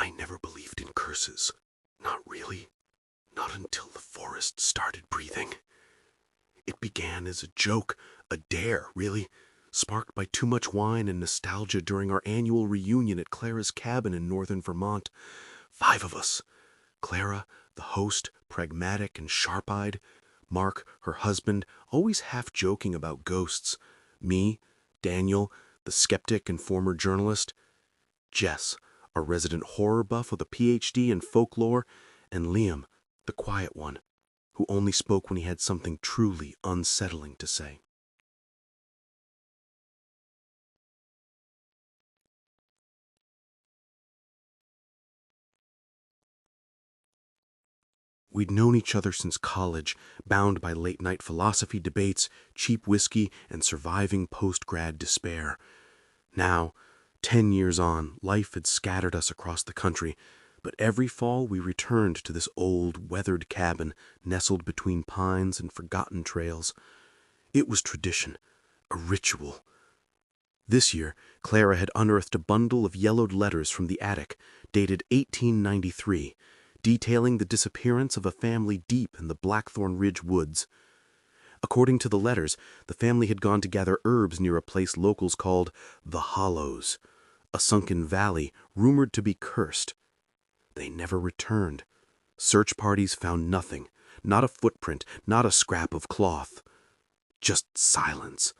I never believed in curses. Not really. Not until the forest started breathing. It began as a joke, a dare, really, sparked by too much wine and nostalgia during our annual reunion at Clara's cabin in northern Vermont. 5 of us. Clara, the host, pragmatic and sharp-eyed. Mark, her husband, always half-joking about ghosts. Me, Daniel, the skeptic and former journalist. Jess, a resident horror buff with a PhD in folklore. And Liam, the quiet one, who only spoke when he had something truly unsettling to say. We'd known each other since college, bound by late-night philosophy debates, cheap whiskey, and surviving post-grad despair. Now, 10 years on, life had scattered us across the country, but every fall we returned to this old, weathered cabin nestled between pines and forgotten trails. It was tradition, a ritual. This year, Clara had unearthed a bundle of yellowed letters from the attic, dated 1893, detailing the disappearance of a family deep in the Blackthorn Ridge woods. According to the letters, the family had gone to gather herbs near a place locals called the Hollows, a sunken valley rumored to be cursed. They never returned. Search parties found nothing, not a footprint, not a scrap of cloth. Just silence.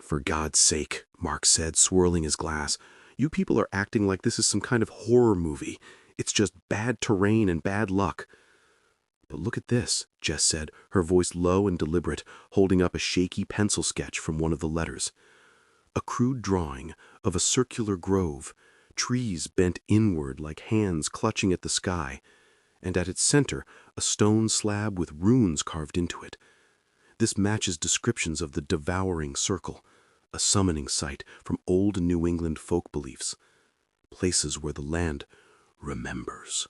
"For God's sake," Mark said, swirling his glass, "you people are acting like this is some kind of horror movie. It's just bad terrain and bad luck." "But look at this," Jess said, her voice low and deliberate, holding up a shaky pencil sketch from one of the letters. A crude drawing of a circular grove, trees bent inward like hands clutching at the sky, and at its center a stone slab with runes carved into it. This matches descriptions of the devouring circle, a summoning site from old New England folk beliefs, places where the land remembers.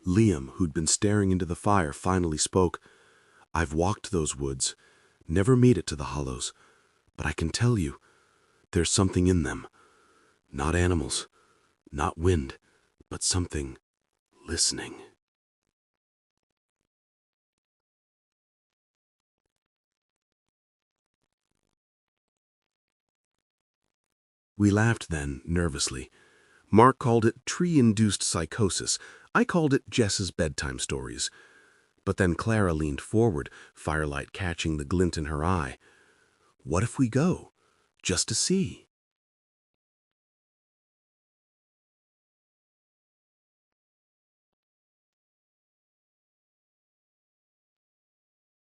Liam, who'd been staring into the fire, finally spoke. "I've walked those woods, never made it to the hollows, but I can tell you, there's something in them. Not animals, not wind, but something listening." We laughed then, nervously. Mark called it tree-induced psychosis. I called it Jess's bedtime stories. But then Clara leaned forward, firelight catching the glint in her eye. "What if we go? Just to see?"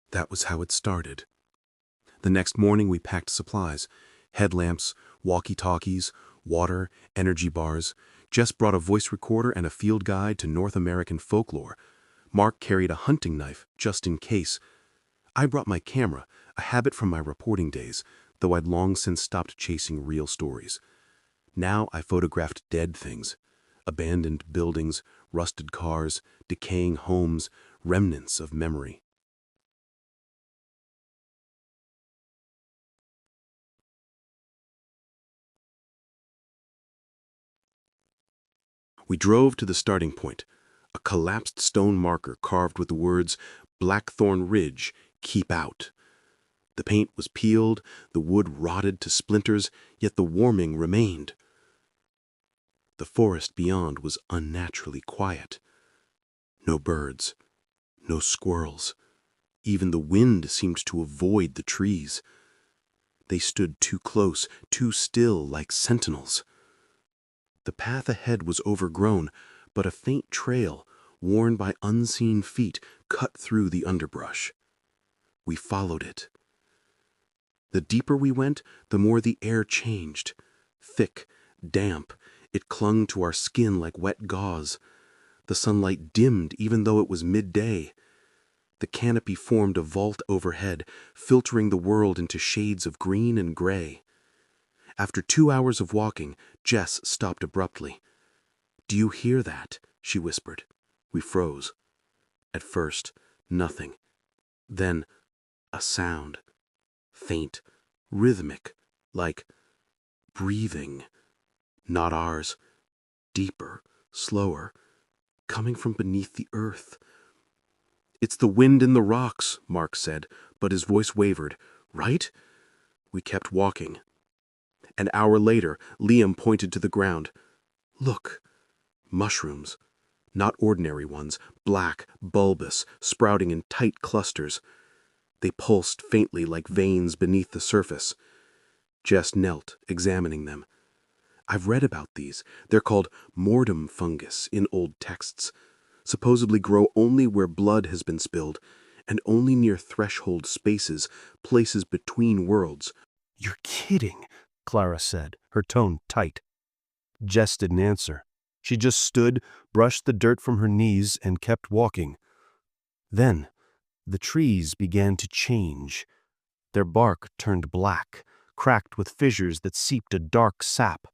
That was how it started. The next morning we packed supplies: headlamps, walkie-talkies, water, energy bars. Jess brought a voice recorder and a field guide to North American folklore. Mark carried a hunting knife, just in case. I brought my camera, a habit from my reporting days, though I'd long since stopped chasing real stories. Now I photographed dead things: abandoned buildings, rusted cars, decaying homes, remnants of memory. We drove to the starting point, a collapsed stone marker carved with the words, "Blackthorn Ridge, keep out." The paint was peeled, the wood rotted to splinters, yet the warming remained. The forest beyond was unnaturally quiet. No birds, no squirrels. Even the wind seemed to avoid the trees. They stood too close, too still, like sentinels. The path ahead was overgrown, but a faint trail, worn by unseen feet, cut through the underbrush. We followed it. The deeper we went, the more the air changed. Thick, damp, it clung to our skin like wet gauze. The sunlight dimmed even though it was midday. The canopy formed a vault overhead, filtering the world into shades of green and gray. After 2 hours of walking, Jess stopped abruptly. "Do you hear that?" she whispered. We froze. At first, nothing. Then, a sound. Faint, rhythmic, like breathing. Not ours. Deeper, slower, coming from beneath the earth. "It's the wind in the rocks," Mark said, but his voice wavered. "Right?" We kept walking. An hour later, Liam pointed to the ground. "Look." Mushrooms. Not ordinary ones, black, bulbous, sprouting in tight clusters. They pulsed faintly like veins beneath the surface. Jess knelt, examining them. "I've read about these. They're called mortem fungus in old texts. Supposedly grow only where blood has been spilled, and only near threshold spaces, places between worlds." "You're kidding," Clara said, her tone tight. Jess didn't answer. She just stood, brushed the dirt from her knees, and kept walking. Then, the trees began to change. Their bark turned black, cracked with fissures that seeped a dark sap.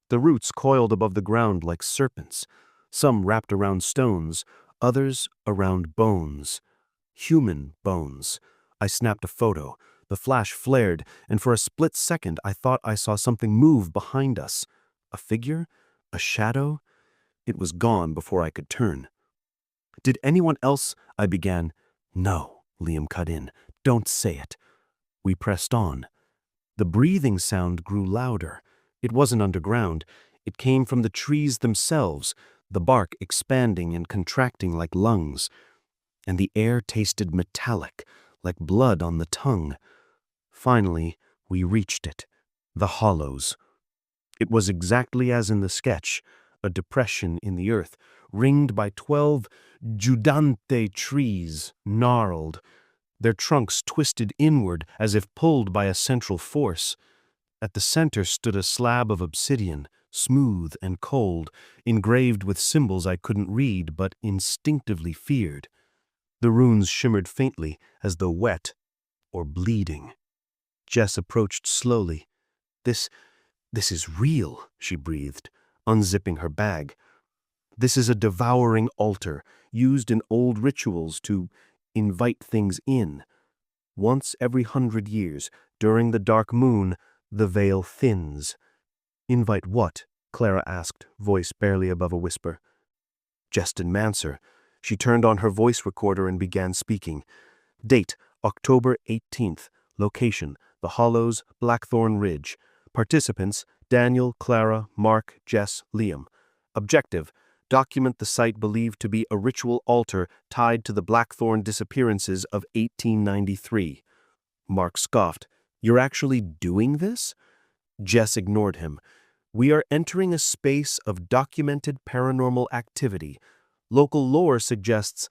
The roots coiled above the ground like serpents, some wrapped around stones, others around bones. Human bones. I snapped a photo. The flash flared, and for a split second I thought I saw something move behind us. A figure? A shadow? It was gone before I could turn. "Did anyone else?" I began. "No," Liam cut in. "Don't say it." We pressed on. The breathing sound grew louder. It wasn't underground. It came from the trees themselves, the bark expanding and contracting like lungs. And the air tasted metallic, like blood on the tongue. Finally, we reached it. The Hollows. It was exactly as in the sketch, a depression in the earth, ringed by 12 gigante trees, gnarled, their trunks twisted inward as if pulled by a central force. At the center stood a slab of obsidian, smooth and cold, engraved with symbols I couldn't read but instinctively feared. The runes shimmered faintly as though wet or bleeding. Jess approached slowly. This is real," she breathed, unzipping her bag. "This is a devouring altar, used in old rituals to invite things in. Once every 100 years, during the dark moon, the veil thins." "Invite what?" Clara asked, voice barely above a whisper. Jess didn't answer. She turned on her voice recorder and began speaking. "Date, October 18th. Location, the Hollows, Blackthorn Ridge. Participants, Daniel, Clara, Mark, Jess, Liam. Objective, document the site believed to be a ritual altar tied to the Blackthorn disappearances of 1893. Mark scoffed. "You're actually doing this?" Jess ignored him. "We are entering a space of documented paranormal activity. Local lore suggests—"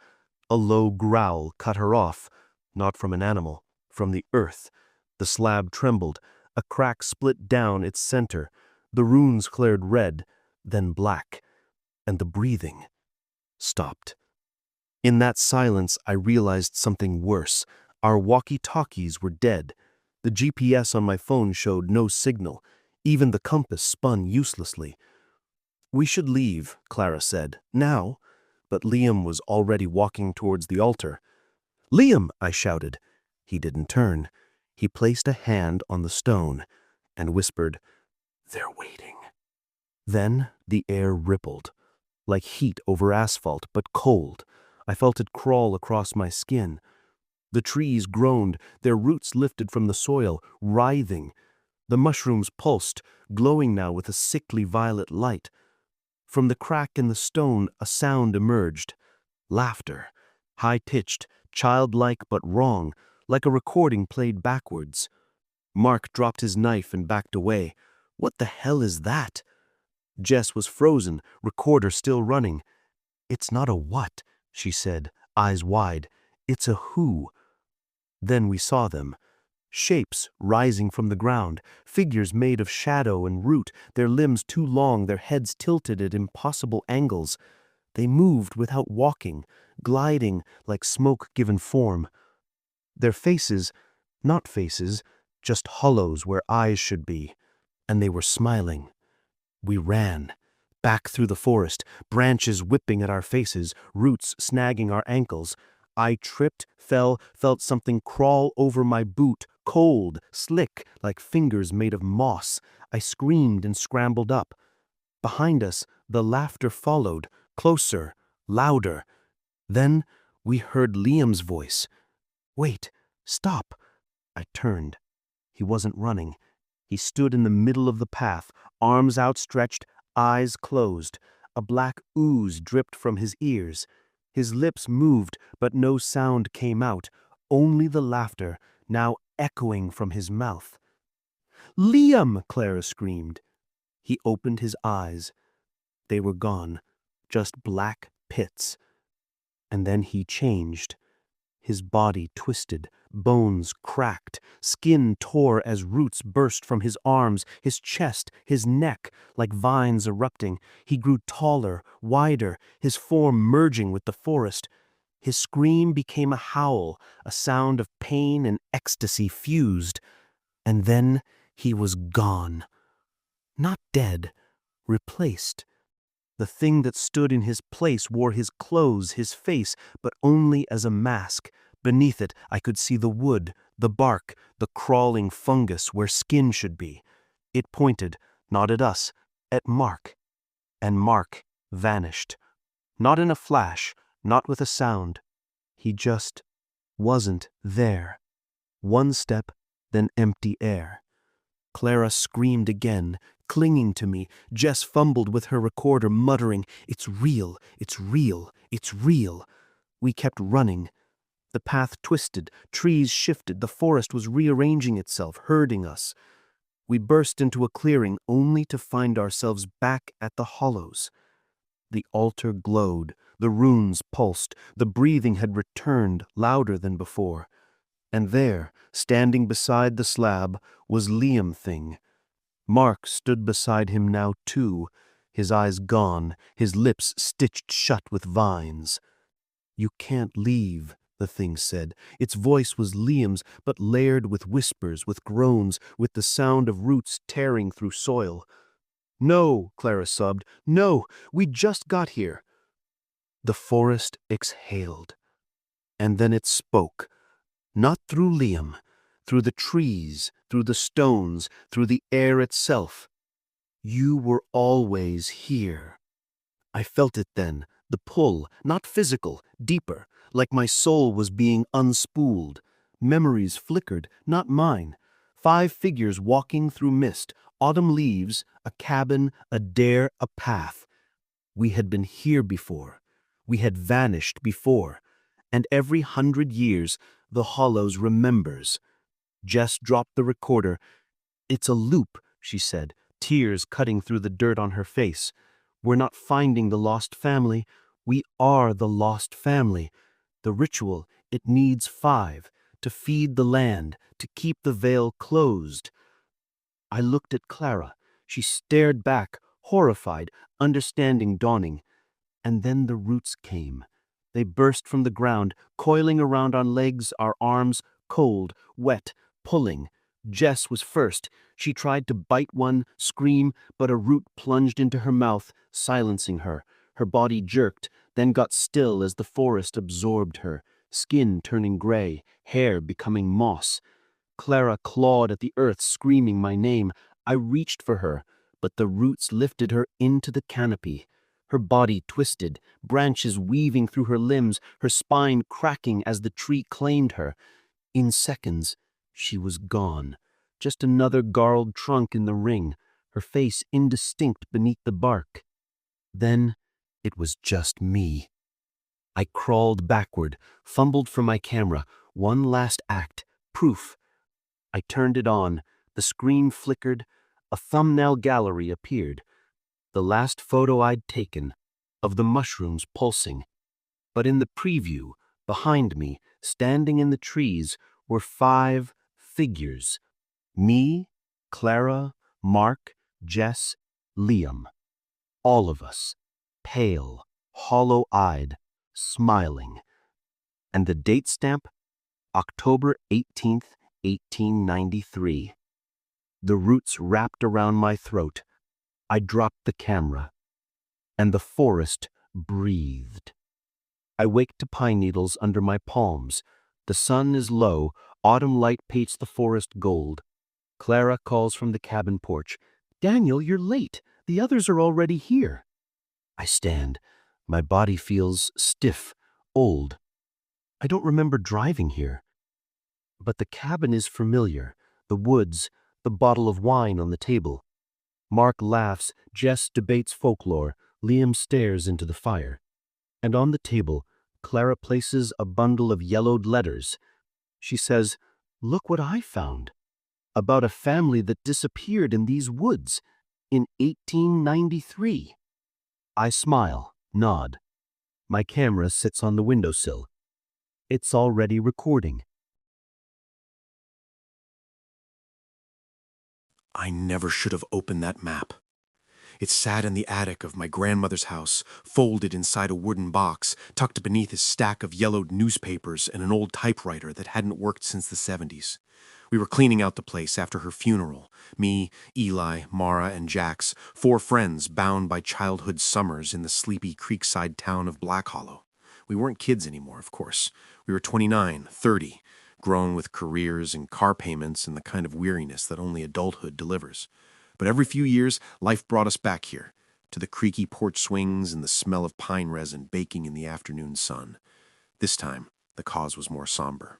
A low growl cut her off, not from an animal, from the earth. The slab trembled. A crack split down its center. The runes flared red, then black, and the breathing stopped. In that silence, I realized something worse. Our walkie-talkies were dead. The GPS on my phone showed no signal. Even the compass spun uselessly. "We should leave," Clara said. "Now." But Liam was already walking towards the altar. "Liam!" I shouted. He didn't turn. He placed a hand on the stone and whispered, "They're waiting." Then the air rippled, like heat over asphalt, but cold. I felt it crawl across my skin. The trees groaned, their roots lifted from the soil, writhing. The mushrooms pulsed, glowing now with a sickly violet light. From the crack in the stone, a sound emerged. Laughter. High-pitched, childlike but wrong, like a recording played backwards. Mark dropped his knife and backed away. "What the hell is that?" Jess was frozen, recorder still running. "It's not a what," she said, eyes wide. "It's a who." Then we saw them. Shapes rising from the ground, figures made of shadow and root, their limbs too long, their heads tilted at impossible angles. They moved without walking, gliding like smoke given form. Their faces, not faces, just hollows where eyes should be, and they were smiling. We ran, back through the forest, branches whipping at our faces, roots snagging our ankles. I tripped, fell, felt something crawl over my boot, cold, slick, like fingers made of moss. I screamed and scrambled up. Behind us, the laughter followed, closer, louder. Then we heard Liam's voice. "Wait, stop." I turned. He wasn't running. He stood in the middle of the path, arms outstretched, eyes closed. A black ooze dripped from his ears. His lips moved, but no sound came out, only the laughter, now echoing from his mouth. "Liam!" Clara screamed. He opened his eyes. They were gone, just black pits. And then he changed. His body twisted, bones cracked, skin tore as roots burst from his arms, his chest, his neck, like vines erupting. He grew taller, wider, his form merging with the forest. His scream became a howl, a sound of pain and ecstasy fused. And then he was gone. Not dead, replaced. The thing that stood in his place wore his clothes, his face, but only as a mask. Beneath it, I could see the wood, the bark, the crawling fungus where skin should be. It pointed, not at us, at Mark. And Mark vanished. Not in a flash, not with a sound. He just wasn't there. One step, then empty air. Clara screamed again, clinging to me. Jess fumbled with her recorder, muttering, "It's real, it's real, it's real." We kept running. The path twisted, trees shifted, the forest was rearranging itself, herding us. We burst into a clearing, only to find ourselves back at the hollows. The altar glowed, the runes pulsed, the breathing had returned, louder than before. And there, standing beside the slab, was Liam Thing. Mark stood beside him now too, his eyes gone, his lips stitched shut with vines. "You can't leave," the thing said. Its voice was Liam's, but layered with whispers, with groans, with the sound of roots tearing through soil. "No," Clara sobbed. "No, we just got here." The forest exhaled. And then it spoke. Not through Liam, through the trees, through the stones, through the air itself. "You were always here." I felt it then, the pull, not physical, deeper, like my soul was being unspooled. Memories flickered, not mine. 5 figures walking through mist, autumn leaves, a cabin, a dare, a path. We had been here before. We had vanished before. And every 100 years, the Hollows remembers. Jess dropped the recorder. "It's a loop," she said, tears cutting through the dirt on her face. "We're not finding the lost family. We are the lost family. The ritual, it needs 5, to feed the land, to keep the veil closed." I looked at Clara. She stared back, horrified, understanding dawning. And then the roots came. They burst from the ground, coiling around our legs, our arms, cold, wet, pulling. Jess was first. She tried to bite one, scream, but a root plunged into her mouth, silencing her. Her body jerked, then got still as the forest absorbed her, skin turning gray, hair becoming moss. Clara clawed at the earth, screaming my name. I reached for her, but the roots lifted her into the canopy. Her body twisted, branches weaving through her limbs, her spine cracking as the tree claimed her. In seconds, she was gone. Just another garled trunk in the ring, her face indistinct beneath the bark. Then it was just me. I crawled backward, fumbled for my camera. One last act, proof. I turned it on. The screen flickered. A thumbnail gallery appeared. The last photo I'd taken, of the mushrooms pulsing. But in the preview, behind me, standing in the trees, were 5 figures. Me, Clara, Mark, Jess, Liam. All of us, pale, hollow-eyed, smiling. And the date stamp? October 18th, 1893. The roots wrapped around my throat. I dropped the camera, and the forest breathed. I wake to pine needles under my palms. The sun is low. Autumn light paints the forest gold. Clara calls from the cabin porch. "Daniel, you're late. The others are already here." I stand. My body feels stiff, old. I don't remember driving here. But the cabin is familiar. The woods, the bottle of wine on the table. Mark laughs, Jess debates folklore, Liam stares into the fire. And on the table, Clara places a bundle of yellowed letters. She says, "Look what I found. About a family that disappeared in these woods in 1893. I smile, nod. My camera sits on the windowsill. It's already recording. I never should have opened that map. It sat in the attic of my grandmother's house, folded inside a wooden box, tucked beneath a stack of yellowed newspapers and an old typewriter that hadn't worked since the 70s. We were cleaning out the place after her funeral. Me, Eli, Mara, and Jax, 4 friends bound by childhood summers in the sleepy creekside town of Black Hollow. We weren't kids anymore, of course. We were 29, 30, grown with careers and car payments and the kind of weariness that only adulthood delivers. But every few years, life brought us back here, to the creaky porch swings and the smell of pine resin baking in the afternoon sun. This time, the cause was more somber.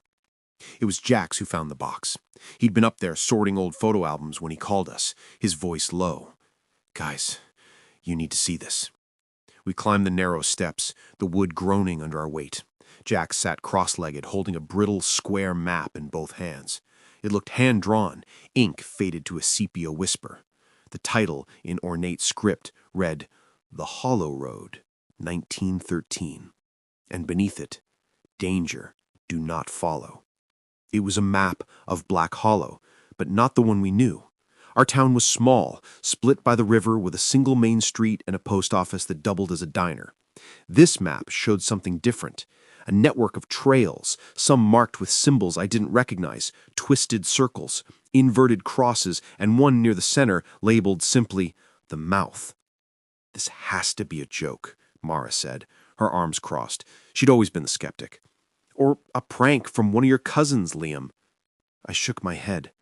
It was Jax who found the box. He'd been up there sorting old photo albums when he called us, his voice low. "Guys, you need to see this." We climbed the narrow steps, the wood groaning under our weight. Jax sat cross-legged, holding a brittle, square map in both hands. It looked hand-drawn, ink faded to a sepia whisper. The title, in ornate script, read, "The Hollow Road, 1913." And beneath it, "Danger, do not follow." It was a map of Black Hollow, but not the one we knew. Our town was small, split by the river with a single main street and a post office that doubled as a diner. This map showed something different. A network of trails, some marked with symbols I didn't recognize, twisted circles, inverted crosses, and one near the center labeled simply, "The Mouth." "This has to be a joke," Mara said, her arms crossed. She'd always been the skeptic. "Or a prank from one of your cousins, Liam." I shook my head.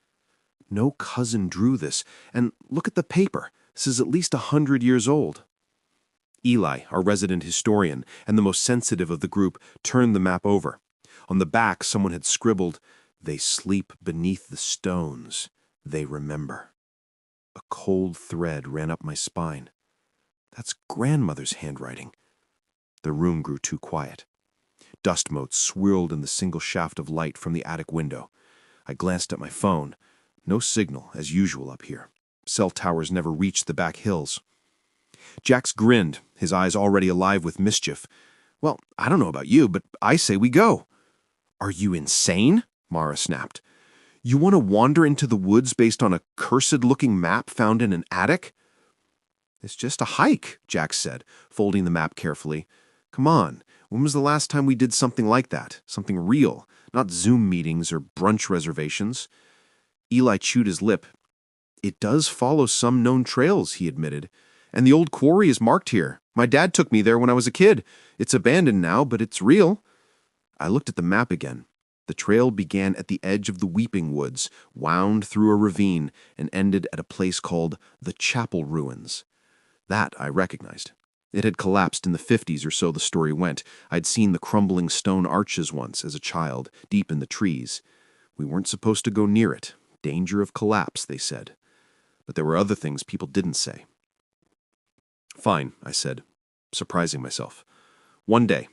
No cousin drew this, and look at the paper. This is at least 100 years old. Eli, our resident historian, and the most sensitive of the group, turned the map over. On the back, someone had scribbled, "They sleep beneath the stones. They remember." A cold thread ran up my spine. That's grandmother's handwriting. The room grew too quiet. Dust motes swirled in the single shaft of light from the attic window. I glanced at my phone. No signal, as usual up here. Cell towers never reached the back hills. Jax grinned, his eyes already alive with mischief. "Well, I don't know about you, but I say we go." "Are you insane?" Mara snapped. "You want to wander into the woods based on a cursed-looking map found in an attic?" "It's just a hike," Jax said, folding the map carefully. "Come on, when was the last time we did something like that? Something real, not Zoom meetings or brunch reservations?" Eli chewed his lip. "It does follow some known trails," he admitted. "And the old quarry is marked here. My dad took me there when I was a kid. It's abandoned now, but it's real." I looked at the map again. The trail began at the edge of the Weeping Woods, wound through a ravine, and ended at a place called the Chapel Ruins. That I recognized. It had collapsed in the 50s or so, the story went. I'd seen the crumbling stone arches once as a child, deep in the trees. We weren't supposed to go near it. Danger of collapse, they said. But there were other things people didn't say. "Fine," I said, surprising myself. "One day,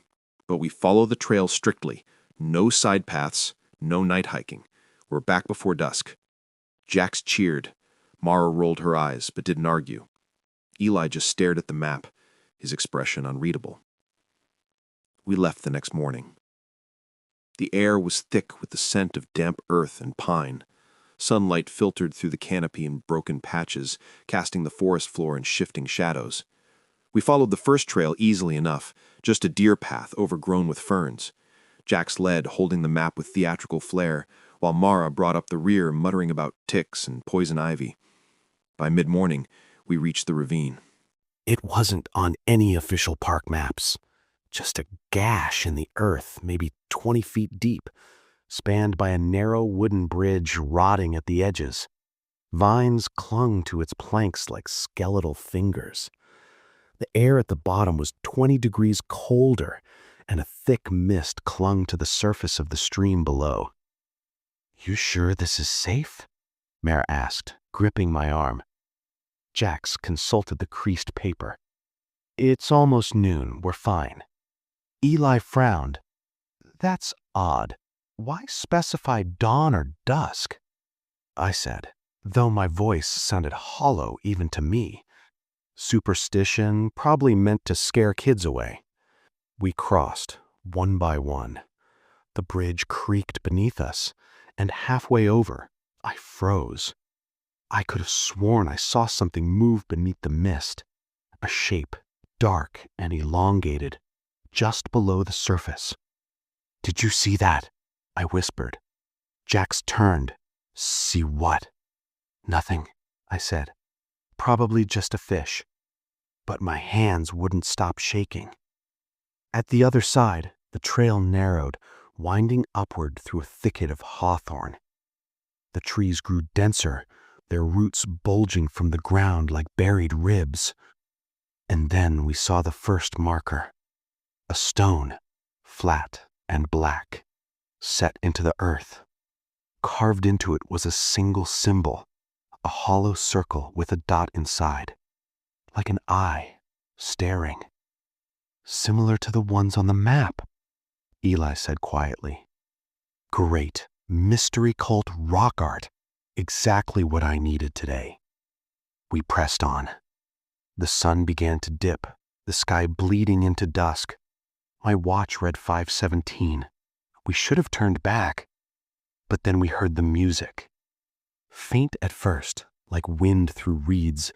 but we follow the trail strictly. No side paths, no night hiking. We're back before dusk." Jax cheered. Mara rolled her eyes, but didn't argue. Eli just stared at the map, his expression unreadable. We left the next morning. The air was thick with the scent of damp earth and pine. Sunlight filtered through the canopy in broken patches, casting the forest floor in shifting shadows. We followed the first trail easily enough, just a deer path overgrown with ferns. Jax led, holding the map with theatrical flair, while Mara brought up the rear, muttering about ticks and poison ivy. By mid-morning, we reached the ravine. It wasn't on any official park maps. Just a gash in the earth, maybe 20 feet deep, spanned by a narrow wooden bridge rotting at the edges. Vines clung to its planks like skeletal fingers. The air at the bottom was 20 degrees colder, and a thick mist clung to the surface of the stream below. "You sure this is safe?" Mare asked, gripping my arm. Jax consulted the creased paper. "It's almost noon. We're fine." Eli frowned. "That's odd. Why specify dawn or dusk?" I said, though my voice sounded hollow even to me. "Superstition, probably meant to scare kids away." We crossed, one by one. The bridge creaked beneath us, and halfway over, I froze. I could have sworn I saw something move beneath the mist, a shape, dark and elongated, just below the surface. "Did you see that?" I whispered. Jax turned. "See what?" "Nothing," I said. "Probably just a fish." But my hands wouldn't stop shaking. At the other side, the trail narrowed, winding upward through a thicket of hawthorn. The trees grew denser, their roots bulging from the ground like buried ribs. And then we saw the first marker. A stone, flat and black, set into the earth. Carved into it was a single symbol, a hollow circle with a dot inside, like an eye, staring. "Similar to the ones on the map," Eli said quietly. "Great, mystery cult rock art. Exactly what I needed today." We pressed on. The sun began to dip, the sky bleeding into dusk. My watch read 5:17. We should have turned back. But then we heard the music. Faint at first, like wind through reeds,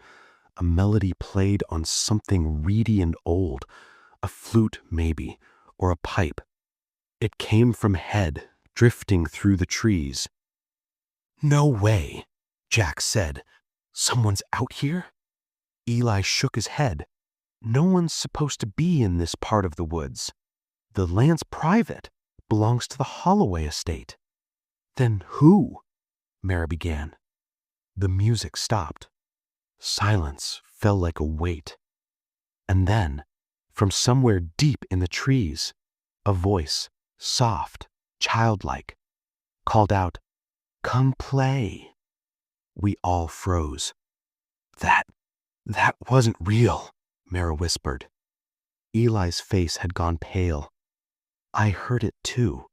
a melody played on something reedy and old, a flute maybe, or a pipe. It came from Head, drifting through the trees. "No way," Jack said. "Someone's out here?" Eli shook his head. "No one's supposed to be in this part of the woods. The land's private, belongs to the Holloway estate." "Then who?" Mara began. The music stopped. Silence fell like a weight. And then, from somewhere deep in the trees, a voice, soft, childlike, called out, "Come play." We all froze. That wasn't real," Mara whispered. Eli's face had gone pale. I heard it too.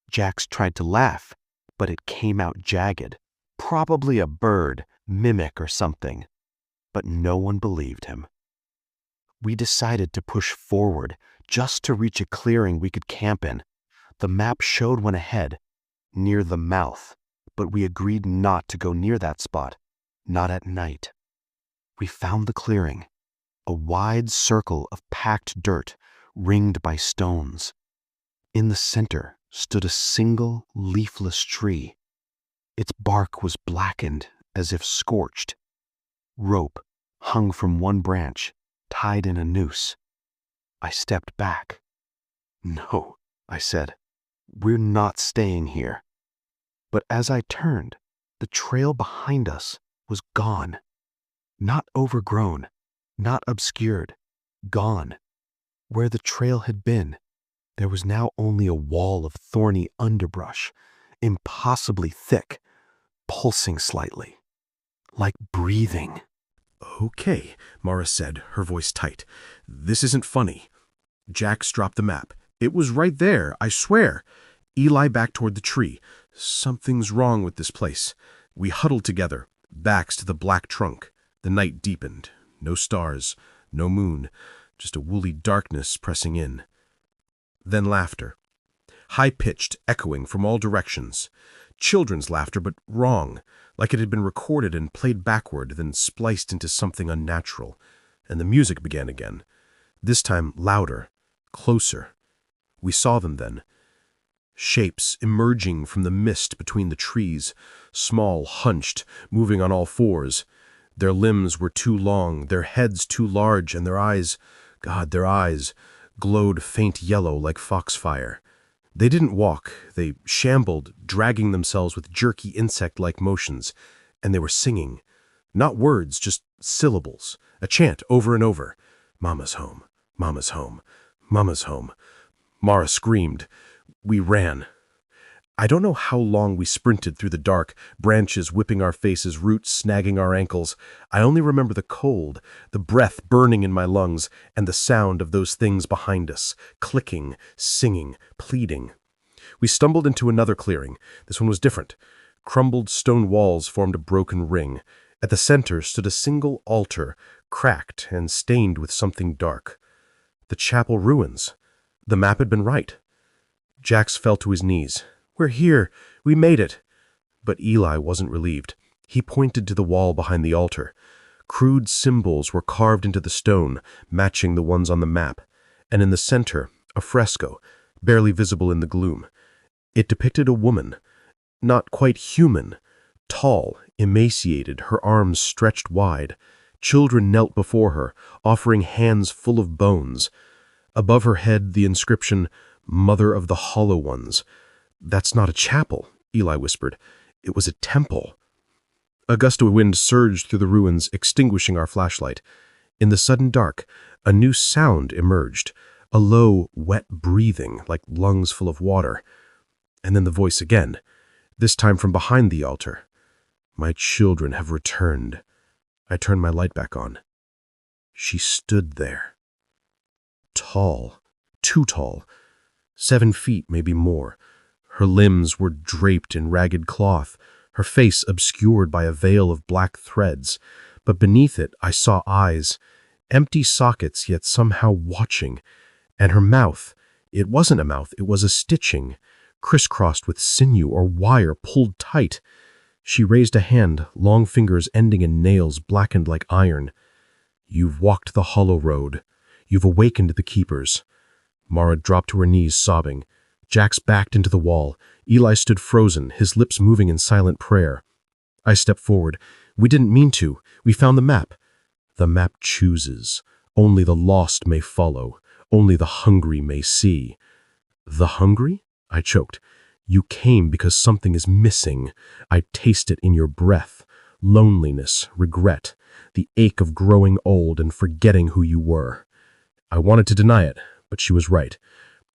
Jax tried to laugh, but it came out jagged. Probably a bird, mimic or something. But no one believed him. We decided to push forward, just to reach a clearing we could camp in. The map showed one ahead, near the mouth, but we agreed not to go near that spot, not at night. We found the clearing, a wide circle of packed dirt, ringed by stones. In the center stood a single leafless tree. Its bark was blackened, as if scorched. Rope hung from one branch, tied in a noose. I stepped back. "No," I said, "we're not staying here." But as I turned, the trail behind us was gone. Not overgrown, not obscured, gone. Where the trail had been, there was now only a wall of thorny underbrush, impossibly thick, pulsing slightly, like breathing. "Okay," Mara said, her voice tight. "This isn't funny." Jax dropped the map. "It was right there, I swear." Eli backed toward the tree. "Something's wrong with this place." We huddled together, backs to the black trunk. The night deepened. No stars, no moon, just a woolly darkness pressing in. Then laughter. High-pitched, echoing from all directions. Children's laughter, but wrong, like it had been recorded and played backward, then spliced into something unnatural. and the music began again, this time louder, closer. We saw them then. Shapes emerging from the mist between the trees, small, hunched, moving on all fours. Their limbs were too long, their heads too large, and their eyes, their eyes, glowed faint yellow like foxfire. They didn't walk, they shambled, dragging themselves with jerky insect-like motions, and they were singing. Not words, just syllables, a chant over and over. Mama's home, Mama's home, Mama's home. Mara screamed. We ran. I don't know how long we sprinted through the dark, branches whipping our faces, roots snagging our ankles. I only remember the cold, the breath burning in my lungs, and the sound of those things behind us, clicking, singing, pleading. We stumbled into another clearing. This one was different. Crumbled stone walls formed a broken ring. At the center stood a single altar, cracked and stained with something dark. The chapel ruins. The map had been right. Jax fell to his knees. We're here. We made it. But Eli wasn't relieved. He pointed to the wall behind the altar. Crude symbols were carved into the stone, matching the ones on the map. And in the center, a fresco, barely visible in the gloom. It depicted a woman, not quite human, tall, emaciated, her arms stretched wide. Children knelt before her, offering hands full of bones. Above her head, the inscription, Mother of the Hollow Ones. That's not a chapel, Eli whispered. It was a temple. A gust of wind surged through the ruins, extinguishing our flashlight. In the sudden dark, a new sound emerged, a low, wet breathing like lungs full of water. And then the voice again, this time from behind the altar. My children have returned. I turned my light back on. She stood there. Tall, too tall, 7 feet, maybe more. Her limbs were draped in ragged cloth, her face obscured by a veil of black threads, but beneath it I saw eyes, empty sockets yet somehow watching, and her mouth, it wasn't a mouth, it was a stitching, crisscrossed with sinew or wire pulled tight. She raised a hand, long fingers ending in nails blackened like iron. You've walked the hollow road. You've awakened the keepers. Mara dropped to her knees, sobbing. Jax backed into the wall. Eli stood frozen, his lips moving in silent prayer. I stepped forward. We didn't mean to. We found the map. The map chooses. Only the lost may follow. Only the hungry may see. The hungry? I choked. You came because something is missing. I taste it in your breath. Loneliness, regret, the ache of growing old and forgetting who you were. I wanted to deny it, but she was right.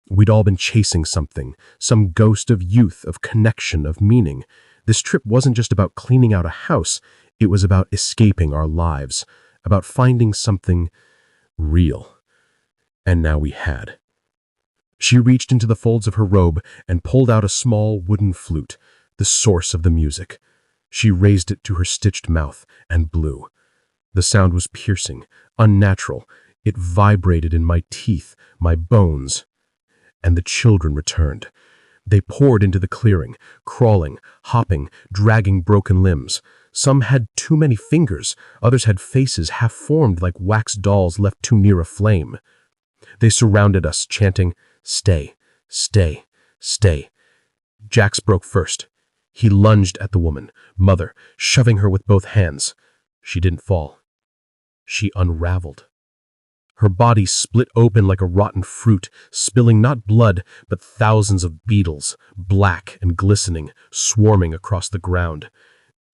We'd all been chasing something, some ghost of youth, of connection, of meaning. This trip wasn't just about cleaning out a house. It was about escaping our lives, about finding something real. And now we had. She reached into the folds of her robe and pulled out a small wooden flute, the source of the music. She raised it to her stitched mouth and blew. The sound was piercing, unnatural. It vibrated in my teeth, my bones. And the children returned. They poured into the clearing, crawling, hopping, dragging broken limbs. Some had too many fingers, others had faces half-formed like wax dolls left too near a flame. They surrounded us, chanting, "Stay, stay, stay." Jax broke first. He lunged at the woman, Mother, shoving her with both hands. She didn't fall. She unraveled. Her body split open like a rotten fruit, spilling not blood, but thousands of beetles, black and glistening, swarming across the ground.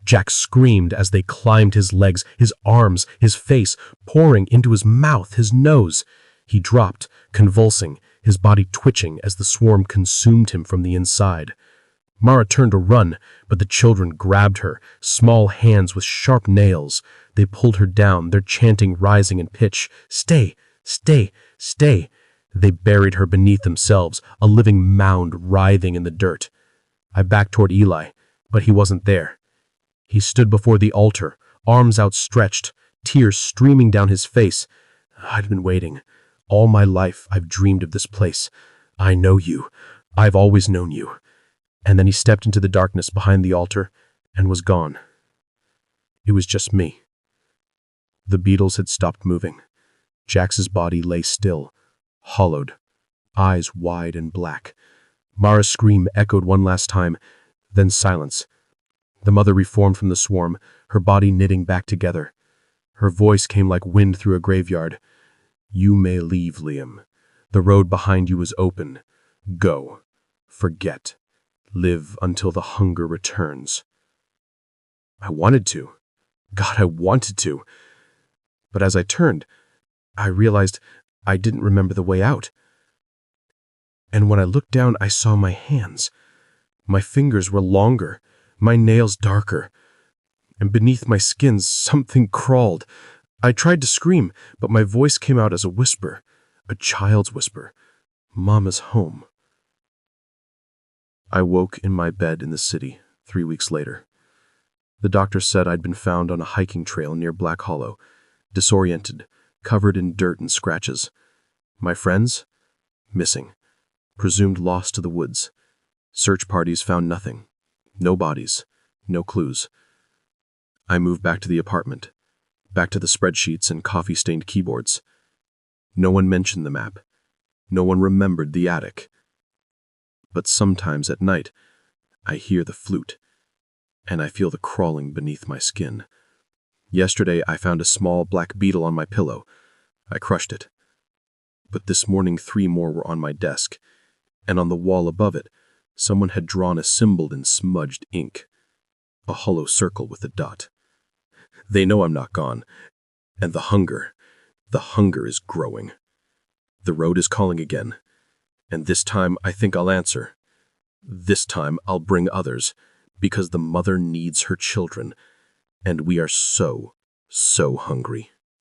Jax screamed as they climbed his legs, his arms, his face, pouring into his mouth, his nose. He dropped, convulsing, his body twitching as the swarm consumed him from the inside. Mara turned to run, but the children grabbed her, small hands with sharp nails. They pulled her down, their chanting rising in pitch. "Stay, stay, stay." They buried her beneath themselves, a living mound writhing in the dirt. I backed toward Eli, but he wasn't there. He stood before the altar, arms outstretched, tears streaming down his face. I'd been waiting. All my life I've dreamed of this place. I know you. I've always known you. And then he stepped into the darkness behind the altar and was gone. It was just me. The beetles had stopped moving. Jax's body lay still, hollowed, eyes wide and black. Mara's scream echoed one last time, then silence. The mother reformed from the swarm, her body knitting back together. Her voice came like wind through a graveyard. "You may leave, Liam. The road behind you is open. Go. Forget. Live until the hunger returns." I wanted to. God, I wanted to. But as I turned, I realized I didn't remember the way out. And when I looked down, I saw my hands. My fingers were longer, my nails darker. And beneath my skin, something crawled. I tried to scream, but my voice came out as a whisper, a child's whisper. Mama's home. I woke in my bed in the city 3 weeks later. The doctor said I'd been found on a hiking trail near Black Hollow, disoriented, covered in dirt and scratches. My friends? Missing. Presumed lost to the woods. Search parties found nothing. No bodies. No clues. I moved back to the apartment, back to the spreadsheets and coffee-stained keyboards. No one mentioned the map. No one remembered the attic. But sometimes at night, I hear the flute, and I feel the crawling beneath my skin. Yesterday, I found a small black beetle on my pillow. I crushed it. But this morning 3 more were on my desk, and on the wall above it, someone had drawn a symbol in smudged ink, a hollow circle with a dot. They know I'm not gone, and the hunger is growing. The road is calling again, and this time I think I'll answer. This time I'll bring others, because the mother needs her children, and we are so hungry.